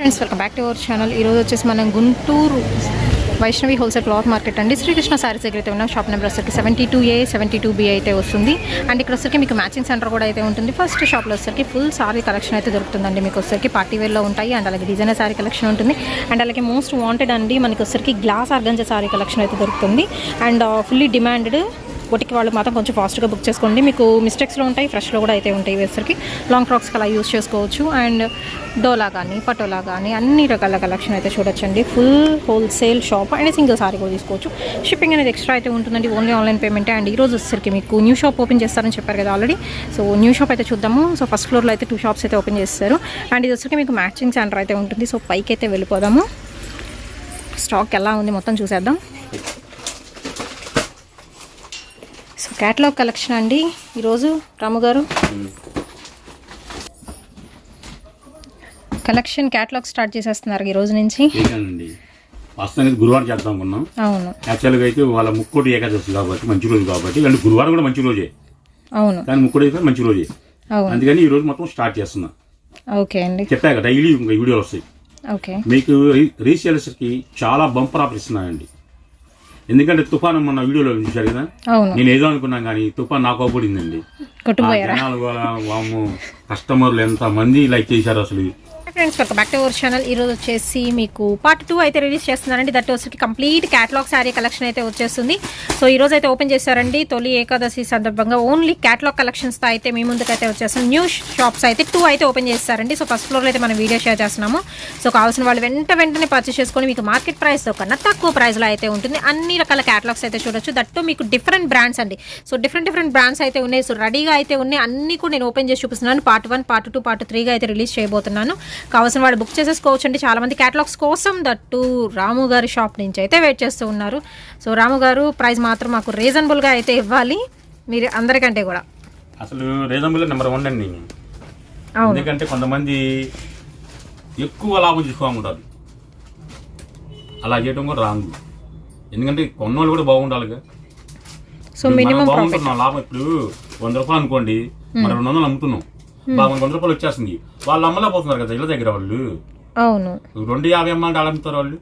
Friends welcome back to our channel. ఈరోజు వచ్చేసి మనం Guntur Vaishnavi wholesale cloth market అండి. శ్రీకృష్ణ సారీస్ దగ్గర అయితే ఉన్నాం. షాప్ నెంబర్ వచ్చేసరికి 72A 72B అయితే వస్తుంది. అండ్ ఇక్కడ వచ్చరికి మీకు మ్యాచింగ్ సెంటర్ కూడా అయితే ఉంటుంది. ఫస్ట్ షాప్లో వచ్చరికి ఫుల్ సారీ కలెక్షన్ అయితే దొరుకుతుందండి. మీకు వచ్చరికి పార్టీ వేర్లో ఉంటాయి అండ్ అలాగే డిజైనర్ సారీ కలెక్షన్ ఉంటుంది. అండ్ అలాగే మోస్ట్ వాంటెడ్ అండి మనకి వచ్చరికి గ్లాస్ ఆర్గంజా సారీ కలెక్షన్ అయితే దొరుకుతుంది. And fully demanded. బొటికి వాళ్ళు మాత్రం కొంచెం ఫాస్ట్గా బుక్ చేసుకోండి. మీకు మిస్టేక్స్లో ఉంటాయి, ఫ్రెష్లో కూడా అయితే ఉంటాయి. వేసరికి లాంగ్ ఫ్రాక్స్కి అలా యూస్ చేసుకోవచ్చు. అండ్ డోలా కానీ పటోలా కానీ అన్ని రకాల కలెక్షన్ అయితే చూడొచ్చండి. Full wholesale shop and single sorry కూడా తీసుకోవచ్చు. షిప్పింగ్ అనేది ఎక్స్ట్రా అయితే ఉంటుందండి. Only online పేమెంటే. అండ్ ఈరోజు వచ్చేసరికి మీకు న్యూ షాప్ ఓపెన్ చేస్తారని చెప్పారు కదా ఆల్రెడీ. సో న్యూ షాప్ అయితే చూద్దాము. సో ఫస్ట్ ఫ్లోర్లో అయితే 2 షాప్స్ అయితే ఓపెన్ చేస్తారు. అండ్ ఇది వచ్చరికి మీకు మ్యాచింగ్ సెంటర్ అయితే ఉంటుంది. సో పైకి అయితే వెళ్ళిపోదాము. స్టాక్ ఎలా ఉంది మొత్తం చూసేద్దాం. సో క్యాటలాగ్ కలెక్షన్ అండి ఈరోజు రాము గారు. కలెక్షన్ క్యాటలాగ్ స్టార్ట్ చేసేస్తున్నారు ఈ రోజు నుంచి. గురువారం చేద్దాం అనుకున్నాం. అవును, యాక్చువల్గా అయితే వాళ్ళ ముక్కోటి ఏకాదశి కాబట్టి మంచి రోజు కాబట్టి, అంటే గురువారం కూడా మంచి రోజే. అవును, కానీ ముక్కోటి అయితే మంచి రోజే. అందుకని ఈ రోజు మొత్తం స్టార్ట్ చేస్తున్నా. ఓకే అండి, చెప్పాక డైలీ వీడియోలు వస్తాయి. ఓకే, మీకు రీసేలర్స్ కి చాలా బంపర్ ఆఫర్ ఇస్తున్నాయండి. ఎందుకంటే మొన్న వీడియోలో చూశారు కదా, నేను ఏదో అనుకున్నాను కానీ తుఫాన్ నాకు అవపడిందండి. జనాలు కస్టమర్లు ఎంత మంది లైక్ చేశారు అసలు. Friends welcome back to our channel. ఈరోజు వచ్చేసి మీకు పార్ట్ 2 అయితే రిలీజ్ చేస్తున్నారండి. దట్ వచ్చి కంప్లీట్ క్యాటలాగ్ శారీ కలెక్షన్ అయితే వచ్చేస్తుంది. సో ఈరోజు అయితే ఓపెన్ చేశారండి. తొలి ఏకాదశి సందర్భంగా ఓన్లీ క్యాటలాగ్ కలెక్షన్స్తో అయితే మీ ముందుకు అయితే వచ్చేస్తుంది. న్యూ షాప్స్ అయితే 2 అయితే ఓపెన్ చేస్తారండి. సో ఫస్ట్ ఫ్లోర్లో అయితే మనం వీడియో షేర్ చేస్తున్నాము. సో కావాల్సిన వాళ్ళు వెంటనే పర్చేస్ చేసుకొని మీకు మార్కెట్ ప్రైస్తో కన్నా తక్కువ ప్రైస్లో అయితే ఉంటుంది. అన్ని రకాల క్యాటలాగ్స్ అయితే చూడొచ్చు. దట్టు మీకు డిఫరెంట్ బ్రాండ్స్ అండి. సో డిఫరెంట్ బ్రాండ్స్ అయితే ఉన్నాయి. సో రెడీగా అయితే ఉన్నాయి. అన్ని కూడా నేను ఓపెన్ చేసి చూపిస్తున్నాను. పార్ట్ 1, పార్ట్ 2, పార్ట్ 3గా అయితే రిలీజ్ చేయబోతున్నాను. కావాల్సిన వాడు బుక్ చేసేసుకోవచ్చు అండి. చాలా మంది క్యాటలాగ్స్ కోసం దట్టు రాము గారి షాప్ నుంచి అయితే వెయిట్ చేస్తూ ఉన్నారు. సో రాము గారు ప్రైస్ మాత్రం మాకు రీజనబుల్గా అయితే ఇవ్వాలి. మీరు అందరికంటే కూడా అసలు రీజనబుల్ నెంబర్ 1 అండి. ఎందుకంటే కొంతమంది ఎక్కువ లాభం తీసుకోవాలనుకుంటారు. అలా చేయడం కూడా రాంగ్. ఎందుకంటే కొన్నోళ్ళు కూడా బాగుండాలిగా. So minimum బాగుంటున్నాం. లాభం ఇప్పుడు 100 రూపాయలు అనుకోండి, మనం 200 అమ్ముతున్నాం. బాగా 100 రూపాయలు వచ్చేస్తుంది. వాళ్ళు అమ్మలేకపోతున్నారు కదా ఇళ్ళ దగ్గర. వాళ్ళు అవును 250 అమ్మాలంటే అమ్ముతారు. వాళ్ళు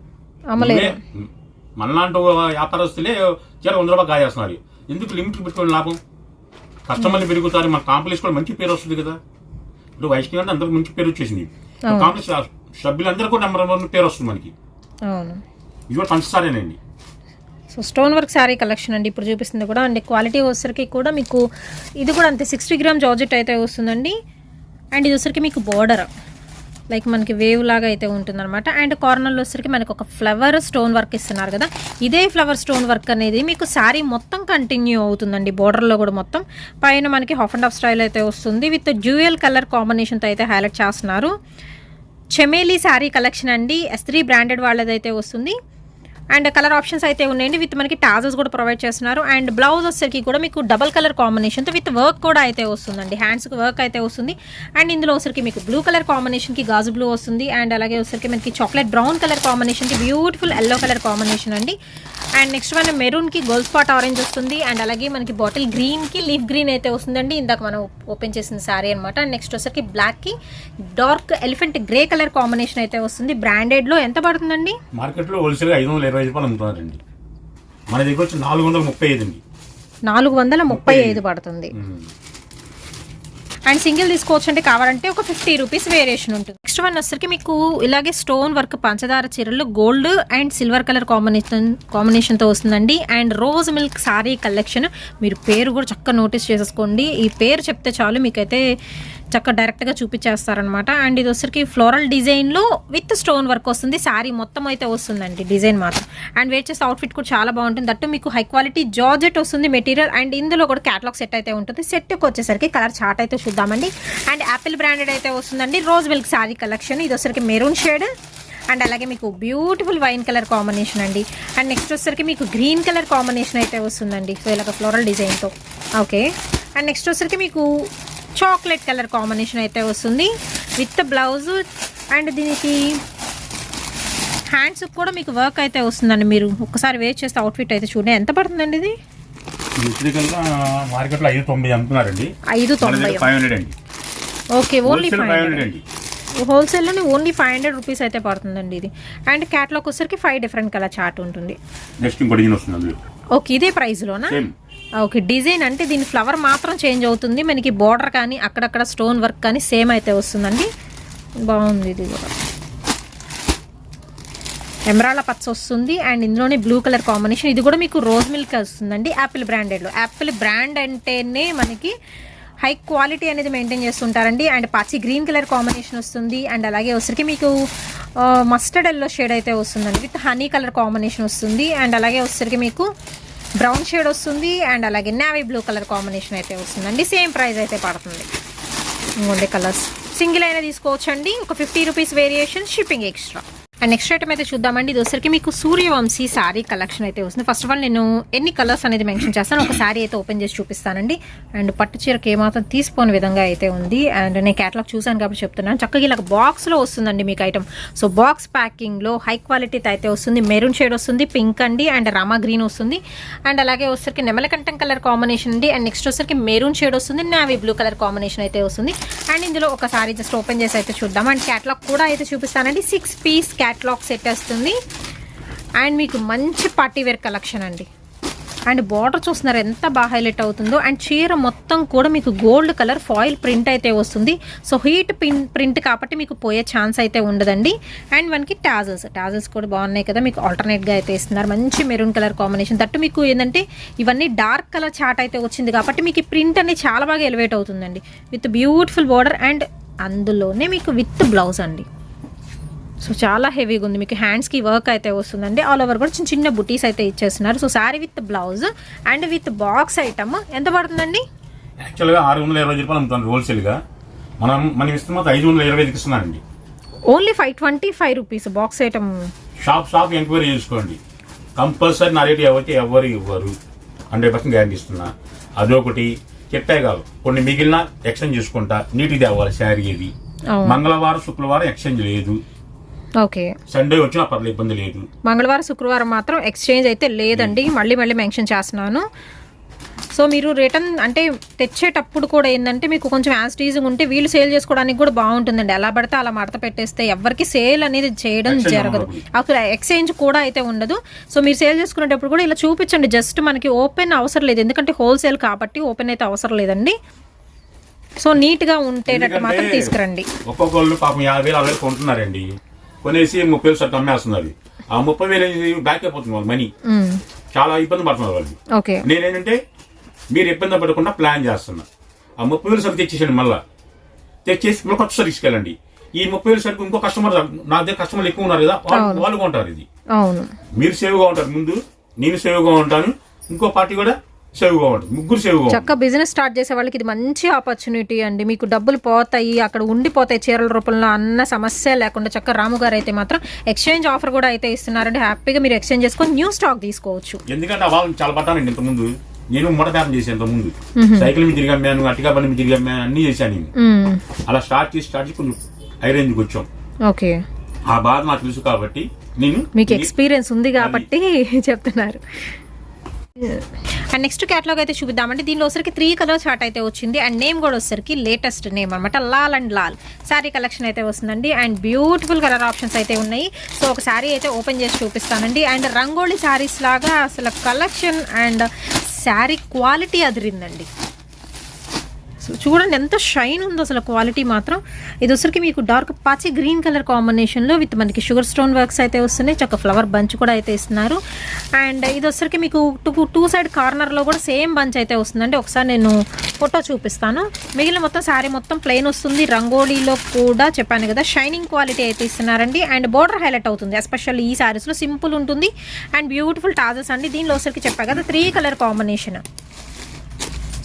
మనలాంటి వ్యాపారస్తులే 100 రూపాయలు కాజేస్తున్నారు. ఎందుకు లిమిట్ పెట్టుకోండి లాభం. కస్టమర్లు పెరుగుతారు, మన కాంప్లెక్స్ కూడా మంచి పేరు వస్తుంది కదా. ఇప్పుడు వైష్ణవి అంటే అందరికి మంచి పేరు వచ్చేసింది. కాంప్లెక్స్ సభ్యులందరూ కూడా నెంబర్ 1 పేరు వస్తుంది మనకి. ఇది కూడా పంచసారేనండి. So stone work sari collection అండి ఇప్పుడు చూపిస్తుంది కూడా. అండ్ క్వాలిటీ వచ్చరికి కూడా మీకు ఇది కూడా అంతే 60 గ్రామ్ జార్జెట్ అయితే వస్తుందండి. అండ్ ఇది వచ్చరికి మీకు బోర్డర్ లైక్ మనకి వేవ్ లాగా అయితే ఉంటుందన్నమాట. అండ్ కార్నర్లో వచ్చరికి మనకి ఒక ఫ్లవర్ స్టోన్ వర్క్ ఇస్తున్నారు కదా. ఇదే ఫ్లవర్ స్టోన్ వర్క్ అనేది మీకు శారీ మొత్తం కంటిన్యూ అవుతుందండి. బోర్డర్లో కూడా మొత్తం పైన మనకి హాఫ్ అండ్ హాఫ్ స్టైల్ అయితే వస్తుంది. విత్ డ్యూయల్ కలర్ కాంబినేషన్తో అయితే హైలైట్ చేస్తున్నారు. చెమేలి శారీ కలెక్షన్ అండి. S3 బ్రాండెడ్ వాళ్ళదైతే వస్తుంది. అండ్ కలర్ ఆప్షన్స్ అయితే ఉన్నాయండి. విత్ మనకి టాజల్స్ కూడా ప్రొవైడ్ చేస్తున్నారు. అండ్ బ్లౌజ్ వచ్చేసరికి కూడా మీకు డబల్ కలర్ కాంబినేషన్తో విత్ వర్క్ కూడా అయితే వస్తుందండి. హ్యాండ్స్కి వర్క్ అయితే వస్తుంది. అండ్ ఇందులో వచ్చరికి మీకు బ్లూ కలర్ కాంబినేషన్కి గాజు బ్లూ వస్తుంది. అండ్ అలాగే వచ్చరికి మనకి చాక్లెట్ బ్రౌన్ కలర్ కాంబినేషన్కి బ్యూటిఫుల్ ఎల్లో కలర్ కాంబినేషన్ అండి. అండ్ నెక్స్ట్ మన మెరూన్కి గోల్డ్ స్పాట్ ఆరెంజ్ వస్తుంది. అండ్ అలాగే మనకి బాటిల్ గ్రీన్కి లీఫ్ గ్రీన్ అయితే వస్తుందండి. ఇందాక మనం ఓపెన్ చేసిన శారీ అనమాట. అండ్ నెక్స్ట్ వచ్చరికి బ్లాక్కి dark elephant grey colour combination అయితే వస్తుంది. బ్రాండెడ్లో ఎంత పడుతుందండి? మార్కెట్లో హోల్సేల్గా 520 రూపాయలు అమ్ముతున్నారండి. మన దగ్గర వచ్చి 435 అండి. 435 పడుతుంది. అండ్ సింగిల్ తీసుకోవచ్చు అంటే కావాలంటే ఒక 50 రూపీస్ వేరియేషన్ ఉంటుంది. నెక్స్ట్ వన్ వచ్చరికి మీకు ఇలాగే స్టోన్ వర్క్ పంచదార చీరలు గోల్డ్ అండ్ సిల్వర్ కలర్ కాంబినేషన్తో వస్తుందండి. And rose milk sorry collection. మీరు పేరు కూడా చక్కగా నోటీస్ చేసేసుకోండి. ఈ పేరు చెప్తే చాలు మీకైతే చక్కగా డైరెక్ట్గా చూపించేస్తారనమాట. అండ్ ఇది వచ్చరికి ఫ్లోరల్ డిజైన్లో విత్ స్టోన్ వర్క్ వస్తుంది. శారీ మొత్తం అయితే వస్తుందండి డిజైన్ మాత్రం. అండ్ వేర్ చేసే అవుట్ఫిట్ కూడా చాలా బాగుంటుంది. దట్టు మీకు హై క్వాలిటీ జార్జెట్ వస్తుంది మెటీరియల్. అండ్ ఇందులో కూడా క్యాటలాగ్ సెట్ అయితే ఉంటుంది. సెట్కి వచ్చేసరికి కలర్ చార్ట్ అయితే చూద్దామండి. అండ్ యాపిల్ బ్రాండెడ్ అయితే వస్తుందండి. Rose milk sari collection. ఇది వచ్చరికి మెరూన్ షేడ్. అండ్ అలాగే మీకు బ్యూటిఫుల్ వైన్ కలర్ కాంబినేషన్ అండి. అండ్ నెక్స్ట్ వచ్చరికి మీకు గ్రీన్ కలర్ కాంబినేషన్ అయితే వస్తుందండి. సో ఇలాగ ఫ్లోరల్ డిజైన్తో. ఓకే. అండ్ నెక్స్ట్ వచ్చరికి మీకు చాక్లెట్ కలర్ కాంబినేషన్ అయితే వస్తుంది విత్ బ్లౌజ్. అండ్ దీనికి హ్యాండ్స్ కూడా మీకు వర్క్ అయితే వస్తుందండి. మీరు ఒకసారి వేర్ చేస్తే అవుట్ఫిట్ అయితే చూడండి. ఎంత పడుతుందండి ఇది? మార్కెట్లో 590 అమ్ముతున్నారండి. 590 500 అండి. ఓకే, ఓన్లీ 500 అండి. హోల్సేల్లోనే ఓన్లీ 500 రూపీస్ అయితే పడుతుందండి ఇది. అండ్ క్యాట్లాగ్ వచ్చేసరికి 5 డిఫరెంట్ కలర్ చార్ట్ ఉంటుంది. నెక్స్ట్ ఇంకో డిజైన్ వస్తుంది అందులో. ఓకే, ఇదే ప్రైస్లోనా? సేమ్. ఓకే, డిజైన్ అంటే దీని ఫ్లవర్ మాత్రం చేంజ్ అవుతుంది, మనకి బార్డర్ కానీ అక్కడక్కడ స్టోన్ వర్క్ కానీ సేమ్ అయితే వస్తుందండి. బాగుంది ఇది కూడా. ఎమరాల్డ్ పచ్చ వస్తుంది అండ్ ఇందులోనే బ్లూ కలర్ కాంబినేషన్. ఇది కూడా మీకు రోజ్ మిల్క్ వస్తుందండి యాపిల్ బ్రాండెడ్లో. యాపిల్ బ్రాండ్ అంటేనే మనకి హై క్వాలిటీ అనేది మెయింటైన్ చేస్తుంటారండి. అండ్ పచ్చి గ్రీన్ కలర్ కాంబినేషన్ వస్తుంది. అండ్ అలాగే వచ్చరికి మీకు మస్టర్డ్ ఎల్లో షేడ్ అయితే వస్తుందండి విత్ హనీ కలర్ కాంబినేషన్ వస్తుంది. అండ్ అలాగే వచ్చరికి మీకు బ్రౌన్ షేడ్ వస్తుంది. అండ్ అలాగే నేవీ బ్లూ కలర్ కాంబినేషన్ అయితే వస్తుందండి. సేమ్ ప్రైస్ అయితే పడుతుంది. ఇంకొండే కలర్స్ సింగిల్ అయినా తీసుకోవచ్చండి. ఒక 50 rupees variation, shipping extra. And next item అయితే చూద్దామండి. ఇది వచ్చరికి మీకు సూర్యవంశీ శారీ కలెక్షన్ అయితే వస్తుంది. ఫస్ట్ ఆఫ్ ఆల్ నేను ఎన్ని కలర్స్ అనేది మెన్షన్ చేస్తాను. ఒక శారీ అయితే ఓపెన్ చేసి చూపిస్తానండి. అండ్ పట్టు చీరకి ఏమాత్రం తీసిపోని విధంగా అయితే ఉంది. అండ్ నేను క్యాటలాగ్ చూసాను కాబట్టి చెప్తున్నాను. చక్కగా ఇలా బాక్స్లో వస్తుందండి మీకు ఐటమ్. సో బాక్స్ ప్యాకింగ్లో హై క్వాలిటీ అయితే వస్తుంది. మెరూన్ షేడ్ వస్తుంది, పింక్ అండి, అండ్ రామా గ్రీన్ వస్తుంది. అండ్ అలాగే వచ్చరికి నెమలకంఠం కలర్ కాంబినేషన్ అండి. అండ్ నెక్స్ట్ వచ్చరికి మెరూన్ షేడ్ వస్తుంది, నావీ బ్లూ కలర్ కాంబినేషన్ అయితే వస్తుంది. అండ్ ఇందులో ఒక సారీ జస్ట్ ఓపెన్ చేసి అయితే చూద్దాం. అండ్ క్యాటలాగ్ కూడా అయితే చూపిస్తానండి. 6 పీస్ క్యాటలాగ్ సెట్ వస్తుంది. అండ్ మీకు మంచి పార్టీ వేర్ కలెక్షన్ అండి. అండ్ బార్డర్ చూస్తున్నారు ఎంత బాగా హైలైట్ అవుతుందో. అండ్ చీర మొత్తం కూడా మీకు గోల్డ్ కలర్ ఫాయిల్ ప్రింట్ అయితే వస్తుంది. సో హీట్ ప్రింట్ కాబట్టి మీకు పోయే ఛాన్స్ అయితే ఉండదండి. అండ్ మనకి టాజల్స్ కూడా బాగున్నాయి కదా, మీకు ఆల్టర్నేట్గా అయితే ఇస్తున్నారు. మంచి మెరూన్ కలర్ కాంబినేషన్. దట్టు మీకు ఏంటంటే ఇవన్నీ డార్క్ కలర్ చాట్ అయితే వచ్చింది కాబట్టి మీకు ఈ ప్రింట్ అనేది చాలా బాగా ఎలివేట్ అవుతుందండి విత్ బ్యూటిఫుల్ బార్డర్. అండ్ అందులోనే మీకు విత్ బ్లౌజ్ అండి. సో చాలా హెవీగా ఉంది. మీకు హ్యాండ్స్కి వర్క్ అయితే వస్తుందండి. ఆల్ ఓవర్ కూడా చిన్న చిన్న బుటీస్ అయితే ఇచ్చేస్తున్నారు. So sari with blouse and with box item ఎంత పడుతుందండి? యాక్చువల్గా 620 రూపాయలు అమ్ముతాను హోల్సేల్గా. మనం ఇస్తున్న 525కి ఇస్తున్నానండి. Only 525 rupees box item. Shop enquiry చేసుకోండి. కంపల్సరీ నా రేటు ఎవరు ఇవ్వరు. 100% గ్యారంటీ ఇస్తున్నా. అదొకటి చెప్పే కాదు, కొన్ని మిగిలిన ఎక్స్చేంజ్ చేసుకుంటా. నీట్గా తేవాలి శారీ. ఇది మంగళవారం శుక్రవారం ఎక్స్చేంజ్ లేదు. ఓకే, సండే వచ్చినా పర్లేదు, ఇబ్బంది లేదు. మంగళవారం శుక్రవారం మాత్రం ఎక్స్చేంజ్ అయితే లేదండి. మళ్ళీ మెన్షన్ చేస్తున్నాను. సో మీరు రిటర్న్ అంటే తెచ్చేటప్పుడు కూడా ఏంటంటే మీకు కొంచెం యాస్టీజింగ్ ఉంటే వీళ్ళు సేల్ చేసుకోవడానికి కూడా బాగుంటుందండి. ఎలా పడితే అలా మడత పెట్టేస్తే ఎవరికి సేల్ అనేది చేయడం జరగదు. అసలు ఎక్స్చేంజ్ కూడా అయితే ఉండదు. సో మీరు సేల్ చేసుకునేటప్పుడు కూడా ఇలా చూపించండి. జస్ట్ మనకి ఓపెన్ అవసరం లేదు, ఎందుకంటే హోల్సేల్ కాబట్టి ఓపెన్ అయితే అవసరం లేదండి. సో నీట్గా ఉండేటట్టు మాత్రం తీసుకురండి. ఒక్కొక్కళ్ళు పాపం 50,000 కొంటున్నారండి. కొనేసి 30,000 షర్ట్ అమ్మేస్తున్నారు. ఆ 30,000 బ్యాక్ అయిపోతుంది వాళ్ళు మనీ. చాలా ఇబ్బంది పడుతున్నారు వాళ్ళు. ఓకే, నేనేంటంటే మీరు ఇబ్బంది పడకుండా ప్లాన్ చేస్తున్నా. ఆ 30,000 సరుకు తెచ్చేసాను. మళ్ళీ తెచ్చేసి మళ్ళీ కొత్త సరుకు తీసుకెళ్ళండి. ఈ 30,000 సరుకు ఇంకో కస్టమర్, నా దగ్గర కస్టమర్లు ఎక్కువ ఉన్నారు కదా, వాళ్ళు కొంటారు. ఇది మీరు సేవ్గా ఉంటారు. ముందు నేను సేవ్గా ఉంటాను, ఇంకో పార్టీ కూడా సేవ్గా ఉంటుంది. ముగ్గురు సేవ్గా. చక్కగా బిజినెస్ స్టార్ట్ చేసే వాళ్ళకి ఇది మంచి ఆపర్చునిటీ అండి. మీకు డబ్బులు పోతాయి, అక్కడ ఉండిపోతాయి చీరల రూపంలో అన్న సమస్య లేకుండా చక్కగా రాము గారు అయితే మాత్రం ఎక్స్చేంజ్ ఆఫర్ కూడా అయితే ఇస్తున్నారండి. హ్యాపీగా మీరు ఎక్స్చేంజ్ చేసుకొని న్యూ స్టాక్ తీసుకోవచ్చు. ఎందుకంటే వాళ్ళు చాలా పట్టానండి. ఇంతకుముందు నేను మూట వ్యాపారం చేశాను. ఇంతకుముందు సైకిల్ మీద తిరిగి అమ్మాను, అట్టిగా బండి మీద తిరిగి అమ్మాను, అన్ని చేశాను నేను. అలా స్టార్ట్ చేసి కొంచెం హై రేంజ్కి వచ్చాం. ఓకే, ఆ బాధ నాకు తెలుసు కాబట్టి నేను, మీకు ఎక్స్పీరియన్స్ ఉంది కాబట్టి చెప్తున్నారు. అండ్ నెక్స్ట్ క్యాటలాగ్ అయితే చూపిద్దామంటే దీనిలో వచ్చరికి 3 కలర్ చార్ట్ అయితే వచ్చింది. అండ్ నేమ్ కూడా వచ్చరికి లేటెస్ట్ నేమ్ అనమాట, లాల్ అండ్ లాల్ శారీ కలెక్షన్ అయితే వస్తుందండి. అండ్ బ్యూటిఫుల్ కలర్ ఆప్షన్స్ అయితే ఉన్నాయి. సో ఒక శారీ అయితే ఓపెన్ చేసి చూపిస్తానండి. అండ్ రంగోళీ శారీస్ లాగా అసలు కలెక్షన్ అండ్ శారీ క్వాలిటీ అదిరిందండి. సో చూడండి ఎంత షైన్ ఉందో అసలు క్వాలిటీ మాత్రం. ఇది వచ్చరికి మీకు డార్క్ పాచి గ్రీన్ కలర్ కాంబినేషన్లో విత్ మనకి షుగర్ స్టోన్ వర్క్స్ అయితే వస్తున్నాయి. చక్క ఫ్లవర్ బంచ్ కూడా అయితే ఇస్తున్నారు. అండ్ ఇది వచ్చరికి మీకు టూ సైడ్ కార్నర్లో కూడా సేమ్ బంచ్ అయితే వస్తుందండి. ఒకసారి నేను ఫోటో చూపిస్తాను. మిగిలిన మొత్తం శారీ మొత్తం ప్లెయిన్ వస్తుంది. రంగోలీలో కూడా చెప్పాను కదా షైనింగ్ క్వాలిటీ అయితే ఇస్తున్నారండి. అండ్ బోర్డర్ హైలైట్ అవుతుంది. ఎస్పెషల్లీ ఈ శారీస్లో సింపుల్ ఉంటుంది అండ్ బ్యూటిఫుల్ టాజెస్ అండి. దీనిలో వచ్చరికి చెప్పా కదా 3 కలర్ కాంబినేషన్.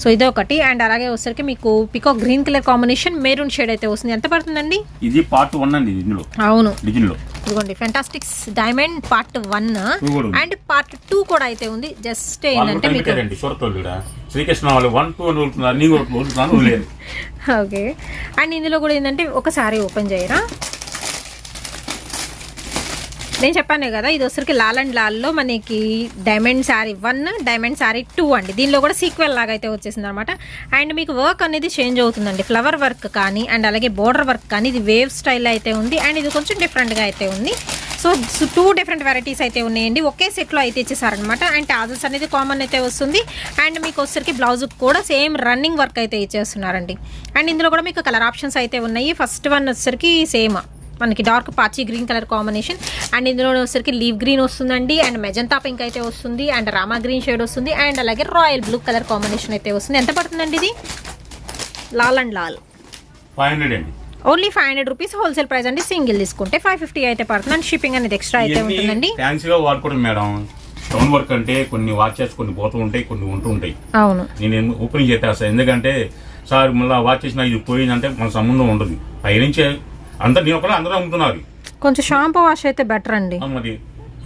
సో ఇదే ఒకటి. అండ్ అలాగే వచ్చరికి మీకు peacock green colour combination maroon shade అయితే వస్తుంది. ఎంత పడుతుందండి? ఇది పార్ట్ 1 అండి. ఇందులో అవును, ఇదిగోండి ఫెంటాస్టిక్స్ డైమండ్ పార్ట్ 1 అండ్ పార్ట్ 2 కూడా అయితే ఉంది. జస్ట్ ఏంటంటే శ్రీకృష్ణ వాళ్ళు 1, 2 ఓకే. అండ్ ఇందులో కూడా ఏంటంటే ఒకసారి ఓపెన్ చేయరా, నేను చెప్పాను కదా, ఇది వచ్చరికి లాల్ అండ్ లాల్లో మనకి డైమండ్ శారీ 1, డైమండ్ శారీ 2 అండి. దీనిలో కూడా సీక్వెల్ లాగా అయితే వచ్చేసింది అనమాట. అండ్ మీకు వర్క్ అనేది చేంజ్ అవుతుందండి, ఫ్లవర్ వర్క్ కానీ అండ్ అలాగే బోర్డర్ వర్క్ కానీ. ఇది వేవ్ స్టైల్ అయితే ఉంది అండ్ ఇది కొంచెం డిఫరెంట్గా అయితే ఉంది. సో 2 డిఫరెంట్ వెరైటీస్ అయితే ఉన్నాయండి, ఒకే సెట్లో అయితే ఇచ్చేసారనమాట. అండ్ టాజల్స్ అనేది కామన్ అయితే వస్తుంది. అండ్ మీకు వచ్చరికి బ్లౌజ్ కూడా సేమ్ రన్నింగ్ వర్క్ అయితే ఇచ్చేస్తున్నారండి. అండ్ ఇందులో కూడా మీకు కలర్ ఆప్షన్స్ అయితే ఉన్నాయి. ఫస్ట్ వన్ వచ్చరికి సేమ్ మనకి డార్క్ పాచి గ్రీన్ కలర్ కాంబినేషన్. అండ్ ఇందులో వచ్చరికి లీవ్ గ్రీన్ వస్తుందండి, అండ్ మెజంతా పింక్ అయితే వస్తుంది, అండ్ రామా గ్రీన్ షేడ్ వస్తుంది, అండ్ అలాగే రాయల్ బ్లూ కలర్ కాంబినేషన్ అయితే వస్తుంది. ఎంత పడుతుందండి ఇది? లాల్ అండ్ లాల్ 500 అండి, ఓన్లీ 500 రూపీస్ హోల్సేల్ ప్రైస్ అండి. సింగిల్ తీసుకుంటే 550 అయితే పడుతుంది. అండ్ షిప్పింగ్ అనేది ఎక్స్ట్రా అయితే ఉంటుందండి. ఫ్యాన్సీగా వాడుకోవడం మేడం. స్టోన్ వర్క్ అంటే కొన్ని వాచెస్ కొన్ని పోతూ ఉంటాయి, కొన్ని ఉంటూ ఉంటాయి. అవును, నేను ఓపెనింగ్ చేస్తాను. ఎందుకంటే సార్ మళ్ళీ వాచ్ చేసిన ఇది పోయిందంటే మన సంబంధం ఉండదు. పైనుంచే అంతా నేను ఒకలా అందరూ అమ్ముతున్నారు. కొంచెం షాంపూ వాష్ అయితే బెటర్ అండి. మరి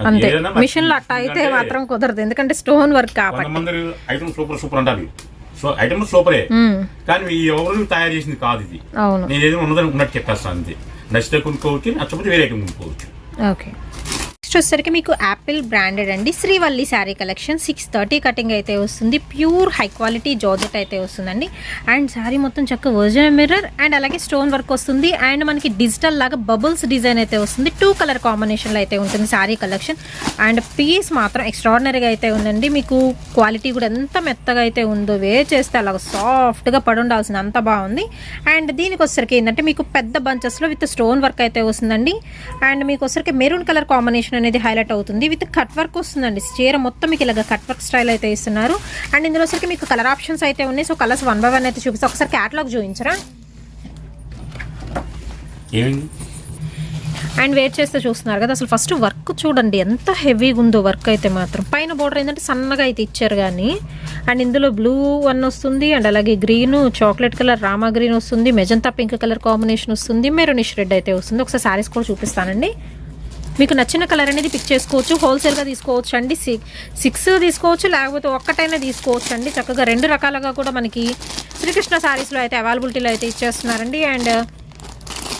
అంతే, మిషన్ లో అట్ట అయితే మాత్రం కుదరదు, ఎందుకంటే స్టోన్ వర్క్ కాబట్టి. కొంతమంది ఐటమ్ సూపర్ అంటారు. సో ఐటమ్ సూపరే, కానీ ఎవరు తయారు చేసింది కాదు ఇది. అవును, నేను ఏదైనా ఉన్నదని ఉన్నట్టు చెప్పేస్తాను అంతే. నచ్చితే కొనుక్కోవచ్చు, నచ్చకపోతే వేరే ఐటమ్ కొనుక్కోవచ్చు. ఓకే. నెక్స్ట్ వచ్చేసరికి మీకు యాపిల్ బ్రాండెడ్ అండి, శ్రీవల్లి శారీ కలెక్షన్ 630 కటింగ్ అయితే వస్తుంది. ప్యూర్ హై క్వాలిటీ జార్జెట్ అయితే వస్తుందండి. అండ్ శారీ మొత్తం చక్క ఒరిజినల్ మిర్రర్ అండ్ అలాగే స్టోన్ వర్క్ వస్తుంది. అండ్ మనకి డిజిటల్ లాగా బబుల్స్ డిజైన్ అయితే వస్తుంది. 2 కలర్ కాంబినేషన్లో అయితే ఉంటుంది శారీ కలెక్షన్. అండ్ పీస్ మాత్రం ఎక్స్ట్రాడినరీగా అయితే ఉందండి. మీకు క్వాలిటీ కూడా ఎంత మెత్తగా అయితే ఉందో, వేర్ చేస్తే అలాగ సాఫ్ట్గా పడి ఉండాల్సింది, అంత బాగుంది. అండ్ దీనికి వచ్చరికి ఏంటంటే మీకు పెద్ద బంచెస్లో విత్ స్టోన్ వర్క్ అయితే వస్తుందండి. అండ్ మీకు వచ్చరికి మెరూన్ కలర్ కాంబినేషన్ అనేది హైలైట్ అవుతుంది. విత్ కట్ వర్క్ వస్తుందండి. చీర మొత్తం మీకు ఇలాగ కట్ వర్క్ స్టైల్ అయితే ఇస్తున్నారు. అండ్ ఇందులో వచ్చరికి మీకు కలర్ ఆప్షన్స్ అయితే ఉన్నాయి. సో కలర్స్ 1 by 1 అయితే చూపిస్తా. ఒకసారి క్యాటలాగ్ చూపించరా? అండ్ వెయిట్ చేస్తే చూస్తున్నారు కదా, అసలు ఫస్ట్ వర్క్ చూడండి ఎంత హెవీగా ఉందో. వర్క్ అయితే మాత్రం పైన బోర్డర్ ఏంటంటే సన్నగా అయితే ఇచ్చారు కానీ. అండ్ ఇందులో బ్లూ 1 వస్తుంది, అండ్ అలాగే green, chocolate colour, Rama green వస్తుంది, మెజంతా పింక్ కలర్ కాంబినేషన్ వస్తుంది, మెరూనిష్ రెడ్ అయితే వస్తుంది. ఒకసారి శారీస్ కూడా చూపిస్తానండి. మీకు నచ్చిన కలర్ అనేది పిక్ చేసుకోవచ్చు. హోల్సేల్గా తీసుకోవచ్చు అండి. 6 తీసుకోవచ్చు, లేకపోతే ఒక్కటైనా తీసుకోవచ్చు అండి. చక్కగా 2 రకాలుగా కూడా మనకి శ్రీకృష్ణ శారీస్లో అయితే అవైలబిలిటీలో అయితే ఇచ్చేస్తున్నారండి. అండ్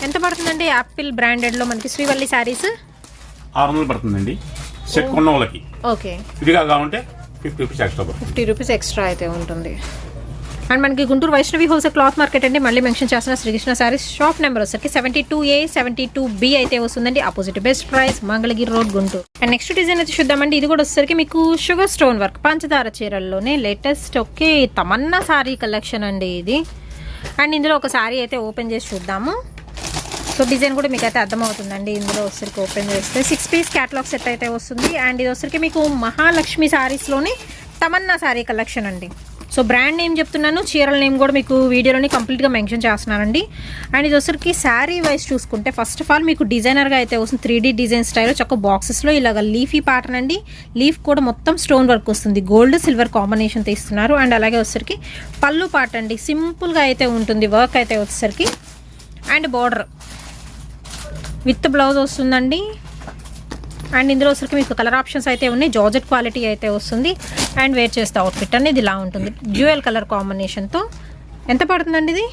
ఎంత పడుతుందండి యాపిల్ బ్రాండెడ్లో మనకి శ్రీవల్లి శారీస్? 600 పడుతుందండి సెట్ కొన్న వాళ్ళకి. ఓకే, ఇదిగా కావాలంటే 50 రూపీస్ ఎక్స్ట్రా, 50 రూపీస్ ఎక్స్ట్రా అయితే ఉంటుంది. అండ్ మనకి Guntur Vaishnavi wholesale cloth market అండి. మళ్ళీ మెన్షన్ చేస్తున్న శ్రీకృష్ణ శారీస్ షాప్ నెంబర్ వచ్చరికి 72A 72B అయితే వస్తుందండి. Opposite best price, Mangalagiri road, Guntur. And next design అయితే చూద్దామండి. ఇది కూడా వచ్చేసరికి మీకు షుగర్ స్టోన్ వర్క్ పంచదార చీరల్లోనే latest okay Tamanna sari collection అండి ఇది. అండ్ ఇందులో ఒక శారీ అయితే ఓపెన్ చేసి చూద్దాము. సో డిజైన్ కూడా మీకు అయితే అర్థమవుతుందండి. ఇందులో వచ్చరికి ఓపెన్ చేస్తే 6 పీస్ క్యాటలాగ్ సెట్ అయితే వస్తుంది. అండ్ ఇది వచ్చరికి మీకు మహాలక్ష్మి శారీస్లోనే తమన్నా శారీ కలెక్షన్ అండి. సో బ్రాండ్ నేమ్ చెప్తున్నాను, చీరల నేమ్ కూడా మీకు వీడియోలోని కంప్లీట్గా మెన్షన్ చేస్తున్నానండి. అండ్ ఇది వచ్చరికి శారీ వైజ్ చూసుకుంటే ఫస్ట్ ఆఫ్ ఆల్ మీకు డిజైనర్గా అయితే వస్తుంది. 3D డిజైన్ స్టైల్లో చక్క బాక్సెస్లో ఇలాగ లీఫీ ప్యాటర్న్ అండి. లీఫ్ కూడా మొత్తం స్టోన్ వర్క్ వస్తుంది, గోల్డ్ సిల్వర్ కాంబినేషన్ తీస్తున్నారు. అండ్ అలాగే వచ్చరికి పళ్ళు పాట అండి, సింపుల్గా అయితే ఉంటుంది వర్క్ అయితే వచ్చేసరికి. అండ్ బార్డర్ విత్ బ్లౌజ్ వస్తుందండి. అండ్ ఇందులో వచ్చరికి మీకు కలర్ ఆప్షన్స్ అయితే ఉన్నాయి. జార్జెట్ క్వాలిటీ అయితే వస్తుంది. అండ్ వేర్ చేస్తే అవుట్ఫిట్ అనేది ఇలా ఉంటుంది డ్యూయల్ కలర్ కాంబినేషన్తో. ఎంత పడుతుందండి ఇది?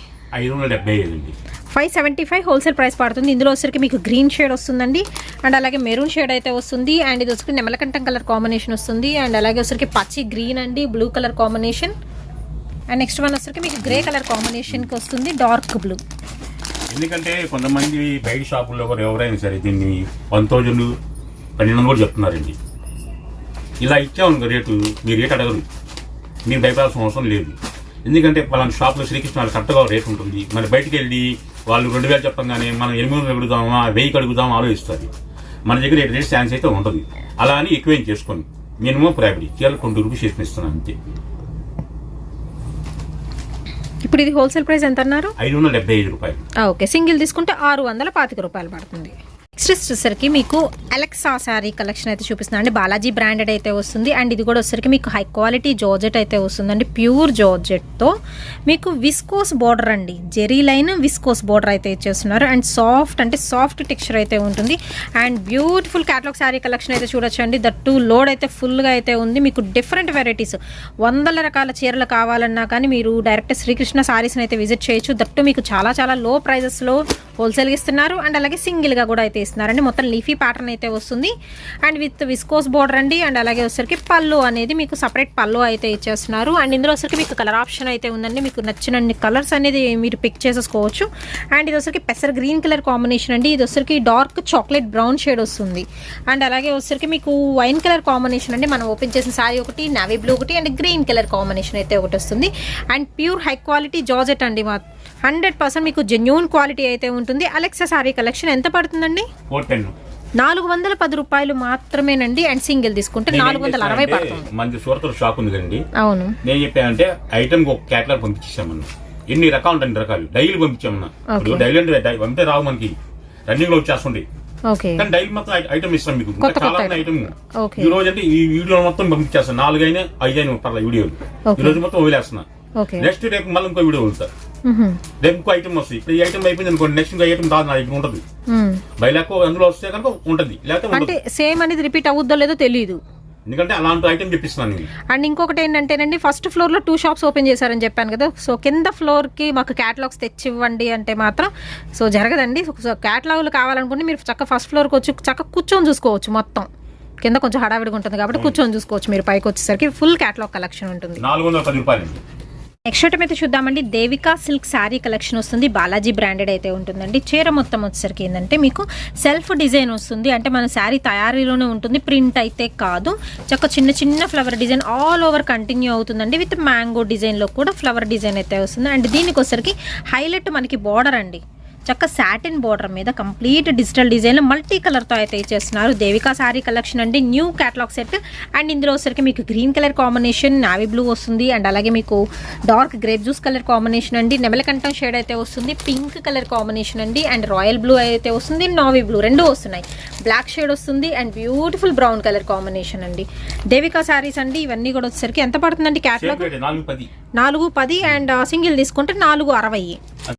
575 హోల్సేల్ ప్రైస్ పడుతుంది. ఇందులో వచ్చరికి మీకు గ్రీన్ షేడ్ వస్తుందండి. అండ్ అలాగే మెరూన్ షేడ్ అయితే వస్తుంది. అండ్ ఇది వచ్చరికి నెమలకంఠం కలర్ కాంబినేషన్ వస్తుంది. అండ్ అలాగే వచ్చరికి పచ్చి గ్రీన్ అండి, blue colour combination. And next one వచ్చరికి మీకు గ్రే కలర్ కాంబినేషన్కి వస్తుంది, డార్క్ బ్లూ. ఎందుకంటే కొంతమంది బయట షాపుల్లో కూడా ఎవరైనా సరే దీన్ని 1000 1200 కూడా చెప్తున్నారండి. ఇలా ఇచ్చాము రేటు, మీ రేట్ అడగరు, మీరు భయపడాల్సిన అవసరం లేదు. ఎందుకంటే పలానా షాప్లో శ్రీకృష్ణ వాళ్ళు కరెక్ట్గా రేట్ ఉంటుంది. మరి బయటికి వెళ్ళి వాళ్ళు 2000 చెప్పంగానే మనం 800 అడుగుదామా 1000 అడుగుదామా ఆలోచిస్తుంది. మన దగ్గర రేట్ ఛాన్స్ అయితే ఉంటుంది. అలా అని ఎక్కువేం చేసుకోండి. మినిమం ప్రాబిలిటీ చీరలు 20 రూపీస్ చేసిస్తున్నాను అంతే. ఇప్పుడు ఇది హోల్సేల్ ప్రైస్ ఎంత అన్నారు? 575 రూపాయలు. ఓకే, సింగిల్ తీసుకుంటే 625 రూపాయలు పడుతుంది. నెక్స్ట్ వచ్చేసరికి మీకు అలెక్సా శారీ కలెక్షన్ అయితే చూపిస్తున్నాను అండి. బాలాజీ బ్రాండెడ్ అయితే వస్తుంది. అండ్ ఇది కూడా వచ్చేసరికి మీకు హై క్వాలిటీ జార్జెట్ అయితే వస్తుందండి. ప్యూర్ జార్జెట్తో మీకు విస్కోస్ బార్డర్ అండి, జెరీ లైన్ విస్కోస్ బార్డర్ అయితే ఇచ్చేస్తున్నారు. అండ్ సాఫ్ట్ అంటే సాఫ్ట్ టెక్స్చర్ అయితే ఉంటుంది. And beautiful catalogue sari collection అయితే చూడొచ్చు అండి. దట్టు లోడ్ అయితే ఫుల్గా అయితే ఉంది. మీకు డిఫరెంట్ వెరైటీస్ 100 రకాల చీరలు కావాలన్నా కానీ మీరు డైరెక్ట్ శ్రీకృష్ణ శారీస్ని అయితే విజిట్ చేయొచ్చు. దట్టు మీకు చాలా చాలా లో ప్రైజెస్లో హోల్సేల్గా ఇస్తున్నారు. అండ్ అలాగే సింగిల్గా కూడా అయితే ఇస్తున్నారండి. మొత్తం లీఫీ ప్యాటర్న్ అయితే వస్తుంది అండ్ విత్ విస్కోస్ బోర్డర్ అండి. అండ్ అలాగే వచ్చరికి పళ్ళు అనేది మీకు సపరేట్ పళ్ళు అయితే ఇచ్చేస్తున్నారు. అండ్ ఇందులో వచ్చరికి మీకు కలర్ ఆప్షన్ అయితే ఉందండి. మీకు నచ్చిన కలర్స్ అనేది మీరు పిక్ చేసేసుకోవచ్చు. అండ్ ఇది వచ్చరికి పెసర్ గ్రీన్ కలర్ కాంబినేషన్ అండి. ఇది వచ్చరికి డార్క్ చాక్లెట్ బ్రౌన్ షేడ్ వస్తుంది. అండ్ అలాగే వచ్చరికి మీకు వైన్ కలర్ కాంబినేషన్ అండి. మనం ఓపెన్ చేసిన సారీ ఒకటి, నావీ బ్లూ ఒకటి అండ్ గ్రీన్ కలర్ కాంబినేషన్ అయితే ఒకటి వస్తుంది. And pure high quality georgette అండి. 100% మీకు జెన్యూన్ క్వాలిటీ అయితే ఉంటుంది. అలెక్సా సారీ కలెక్షన్ ఎంత పడుతుందండి? 410 రూపాయలు మాత్రమేనండి. అండ్ సింగిల్ తీసుకుంటే 460 పడుతుంది. మంచి సూరత్ షాప్ ఉంది కదండి. అవును, నేను చెప్పానంటే ఐటమ్ ఒక కేటలాగ్ పంపించామన్నా. ఎన్ని రకాలు ఉంటాయి, రకాలు డైలీ పంపించామన్నా. ఇప్పుడు డైలీ అంటే పంపితే రావు, మనకి రన్నింగ్ లో వచ్చేస్తుండే. కానీ డైలీ మొత్తం ఐటమ్ ఇస్తాం మీకు. చాలా ఐటమ్ ఈ రోజు అంటే ఈ వీడియో మొత్తం పంపించేస్తాను. 4 అయినా 5 అయినా పర్లేదు వీడియోలు. ఈ రోజు మొత్తం వదిలేస్తున్నా. నెక్స్ట్ రేపు మళ్ళీ ఇంకో వీడియో వదులుతా. రేపు ఇంకో ఐటమ్ వస్తుంది. ఇప్పుడు ఈ ఐటమ్ అయిపోయింది అనుకోండి, నెక్స్ట్ ఇంకో ఐటమ్ రాదు, నా దగ్గర ఉంటుంది. బైలాక్ అందులో వస్తే కనుక ఉంటుంది, లేకపోతే సేమ్ అనేది రిపీట్ అవుద్దో లేదో తెలియదు. ఎందుకంటే అలాంటి ఐటమ్ చెప్పిస్తున్నాను నేను. అండ్ ఇంకొకటి ఏంటంటేనండి, ఫస్ట్ ఫ్లోర్ లో 2 షాప్స్ ఓపెన్ చేశారని చెప్పాను కదా. సో కింద ఫ్లోర్ కి మాకు క్యాటలాగ్స్ తెచ్చి ఇవ్వండి అంటే మాత్రం సో జరగదండి. సో క్యాటలాగులు కావాలనుకుంటే మీరు చక్క ఫస్ట్ ఫ్లోర్కి వచ్చి చక్క కూర్చొని చూసుకోవచ్చు. మొత్తం కింద కొంచెం హడావిడిగా ఉంటుంది కాబట్టి కూర్చొని చూసుకోవచ్చు. మీరు పైకి వచ్చేసరికి ఫుల్ క్యాటలాగ్ కలెక్షన్ ఉంటుంది. 410 రూపాయలు. నెక్స్ట్ ఐటమ్ అయితే చూద్దామండి. దేవికా సిల్క్ శారీ కలెక్షన్ వస్తుంది. బాలాజీ బ్రాండెడ్ అయితే ఉంటుందండి. చీర మొత్తం వచ్చేసరికి ఏంటంటే మీకు సెల్ఫ్ డిజైన్ వస్తుంది. అంటే మన శారీ తయారీలోనే ఉంటుంది, ప్రింట్ అయితే కాదు. చక్క చిన్న చిన్న flower design all over continue అవుతుందండి. విత్ మ్యాంగో డిజైన్లో కూడా ఫ్లవర్ డిజైన్ అయితే వస్తుంది. అండ్ దీనికి వచ్చేసరికి హైలైట్ మనకి బార్డర్ అండి. చక్క సాటిన్ బార్డర్ మీద కంప్లీట్ డిజిటల్ డిజైన్ మల్టీ కలర్తో అయితే ఇచ్చేస్తున్నారు. దేవికా శారీ కలెక్షన్ అండి, న్యూ క్యాటలాగ్ సెట్. అండ్ ఇందులో వచ్చరికి మీకు green colour combination, navy blue వస్తుంది. అండ్ అలాగే మీకు dark grape juice colour combination అండి, నెమలకంఠం షేడ్ అయితే వస్తుంది, పింక్ కలర్ కాంబినేషన్ అండి. అండ్ రాయల్ బ్లూ అయితే వస్తుంది, నావీ బ్లూ రెండు వస్తున్నాయి, బ్లాక్ షేడ్ వస్తుంది. And beautiful brown colour combination అండి. దేవికా శారీస్ అండి. ఇవన్నీ కూడా వచ్చేసరికి ఎంత పడుతుందండి క్యాటలాగ్? 410. అండ్ సింగిల్ తీసుకుంటే 460.